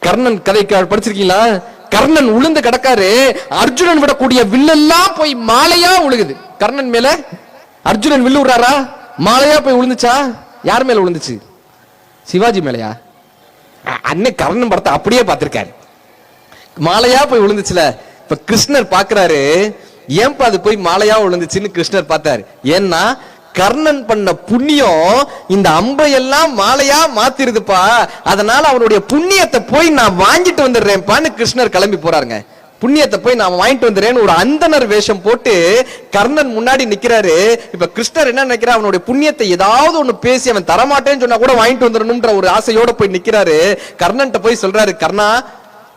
கர்ணன் கதை படிச்சிருக்கீங்களா? கர்ணன் உளுந்து கிடக்காரு, அர்ஜுனன் விடக்கூடிய வில்லெல்லாம் போய் மாலையா உழுகுது கர்ணன் மேல. அர்ஜுனன் வில்லு விடுறாரா, மாலையா போய் விழுந்துச்சா? யார் மேல விழுந்துச்சு? சிவாஜி மேலையா? அன்னை கர்ணன் படத்தை அப்படியே பார்த்திருக்காரு, மாலையா போய் விழுந்துச்சுல. இப்ப கிருஷ்ணர் பாக்குறாரு, ஏன்பா அது போய் மாலையா விழுந்துச்சுன்னு கிருஷ்ணர் பார்த்தாரு. ஏன்னா கர்ணன் பண்ண புண்ணியம் இந்த அம்பையெல்லாம் மாலையா மாத்திருதுப்பா, அதனால அவனுடைய புண்ணியத்தை போய் நான் வாங்கிட்டு வந்துடுறேன்பான்னு கிருஷ்ணர் கிளம்பி போறாருங்க. புண்ணியத்தை போய் நான் வாங்கிட்டு வந்துடுறேன்னு ஒரு அந்தனர் வேஷம் போட்டு கர்ணன் முன்னாடி நிக்கிறாரு. இப்ப கிருஷ்ணர் என்ன நினைக்கிறார், அவனுடைய புண்ணியத்தை ஏதாவது ஒண்ணு பேசி அவன் தரமாட்டேன்னு சொன்னா கூட வாங்கிட்டு வந்துடணும்ன்ற ஒரு ஆசையோட போய் நிக்கிறாரு. கர்ணன்ட்ட போய் சொல்றாரு, கர்ணா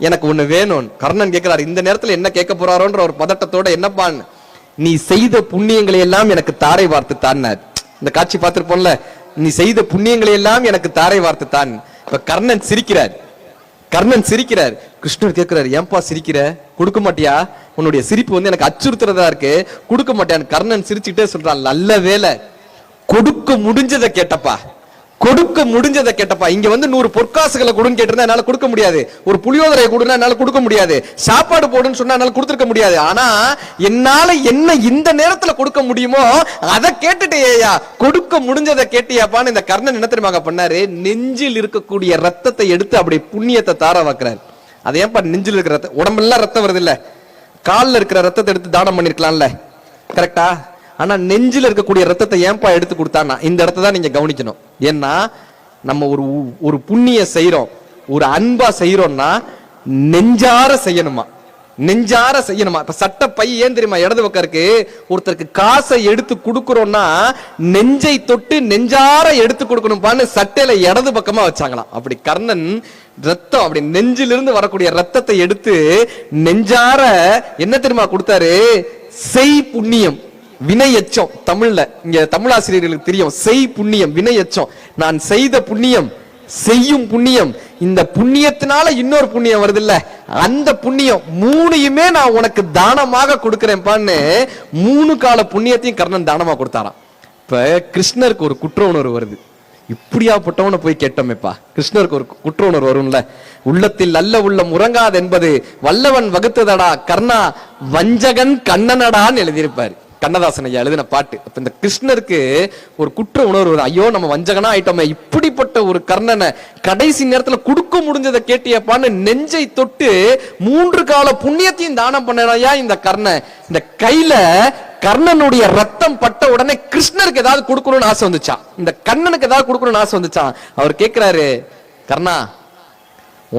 எனக்கு ஒண்ணு வேணும். கர்ணன் கேட்கிறாரு, இந்த நேரத்துல என்ன கேட்க போறாரோன்ற ஒரு பதட்டத்தோட, என்னப்பான்னு, நீ செய்த புண்ணியங்களை எல்லாம் எனக்கு தாரை வார்த்து தான். இந்த காட்சி பார்த்திருப்போம்ல, நீ செய்த புண்ணியங்களை எல்லாம் எனக்கு தாரை வார்த்து தான். இப்ப கர்ணன் சிரிக்கிறார். கர்ணன் சிரிக்கிறார். கிருஷ்ணர் கேட்கிறார், ஏன்பா சிரிக்கிற, கொடுக்க மாட்டியா? உன்னுடைய சிரிப்பு வந்து எனக்கு அச்சுறுத்துறதா இருக்கு, கொடுக்க மாட்டியான்னு. கர்ணன் சிரிச்சுக்கிட்டே சொல்றான், நல்ல வேலை கொடுக்க முடிஞ்சதை கேட்டப்பா, கொடுக்க முடிஞ்சதை கேட்டப்பா. இங்க வந்து 100 பொற்காசுகளை கொடுன்னு கேட்டிருந்தா என்னால கொடுக்க முடியாது, ஒரு புளியோதரையை கொடுன்னா என்னால கொடுக்க முடியாது, சாப்பாடு போடுன்னு சொன்னா என்னால கொடுத்துருக்க முடியாது. ஆனா என்னால என்ன இந்த நேரத்துல கொடுக்க முடியுமோ அதை கேட்டுட்டேயா, கொடுக்க முடிஞ்சதை கேட்டியாப்பான்னு இந்த கர்ணன் என்ன தெரியுமாங்க பண்ணாரு, நெஞ்சில் இருக்கக்கூடிய ரத்தத்தை எடுத்து அப்படி புண்ணியத்தை தார வைக்கிறாரு. அது ஏன்பா நெஞ்சில் இருக்கிற ரத்தம், உடம்பெல்லாம் ரத்தம் வருது இல்ல, காலில் இருக்கிற ரத்தத்தை எடுத்து தானம் பண்ணிருக்கலாம்ல, கரெக்டா? ஆனா நெஞ்சில் இருக்கக்கூடிய ரத்தத்தை ஏன்பா எடுத்து கொடுத்தானா, இந்த இடத்த தான் நீங்க கவனிக்கணும். ஏன்னா நம்ம ஒரு புண்ணிய செய்யறோம், ஒரு அன்பா செய்யறோம்னா நெஞ்சார செய்யணுமா, நெஞ்சார செய்யணுமா. இப்ப சட்ட பை ஏன் தெரியுமா இடது பக்கம் இருக்கு, ஒருத்தருக்கு காசை எடுத்து கொடுக்கறோம்னா நெஞ்சை தொட்டு நெஞ்சார எடுத்து கொடுக்கணும்பான்னு சட்டையில இடது பக்கமா வச்சாங்களாம். அப்படி கர்ணன் ரத்தம், அப்படி நெஞ்சிலிருந்து வரக்கூடிய ரத்தத்தை எடுத்து நெஞ்சார என்ன தெரியுமா கொடுத்தாரு, செய் புண்ணியம் வினை எச்சம். தமிழ்ல இங்க தமிழாசிரியர்களுக்கு தெரியும், செய் புண்ணியம் வினை எச்சம். நான் செய்த புண்ணியம், செய்யும் புண்ணியம், இந்த புண்ணியத்தினால இன்னொரு புண்ணியம் வருது இல்ல, அந்த புண்ணியம் மூணையுமே நான் உனக்கு தானமாக கொடுக்கிறேன்பான்னு 3 கால புண்ணியத்தையும் கர்ணன் தானமா கொடுத்தாராம். இப்ப கிருஷ்ணருக்கு ஒரு குற்ற உணர்வு வருது, இப்படியாப்பட்டவனை போய் கேட்டோமேப்பா. கிருஷ்ணருக்கு ஒரு குற்ற உணர்வு வரும்ல, உள்ளத்தில் நல்ல உள்ளம் உறங்காது என்பது வல்லவன் வகுத்ததடா கர்ணா, வஞ்சகன் கண்ணனடான்னு எழுதியிருப்பாரு கண்ணதாசன் ஐயா எழுதின பாட்டு. அப்ப இந்த கிருஷ்ணருக்கு ஒரு குற்ற உணர்வு, ஐயோ நம்ம வஞ்சகனா ஆயிட்டோமே, இப்படிப்பட்ட ஒரு கர்ணனை கடைசி நேரத்துல கொடுக்க முடிஞ்சதை கேட்டியப்பான்னு நெஞ்சை தொட்டு 3 கால புண்ணியத்தையும் தானம் பண்ணையா இந்த கர்ணன். இந்த கையில கர்ணனுடைய ரத்தம் பட்ட உடனே கிருஷ்ணருக்கு ஏதாவது கொடுக்கணும்னு ஆசை வந்துச்சான், இந்த கண்ணனுக்கு ஏதாவது கொடுக்கணும்னு ஆசை வந்துச்சான். அவர் கேட்கிறாரு, கர்ணா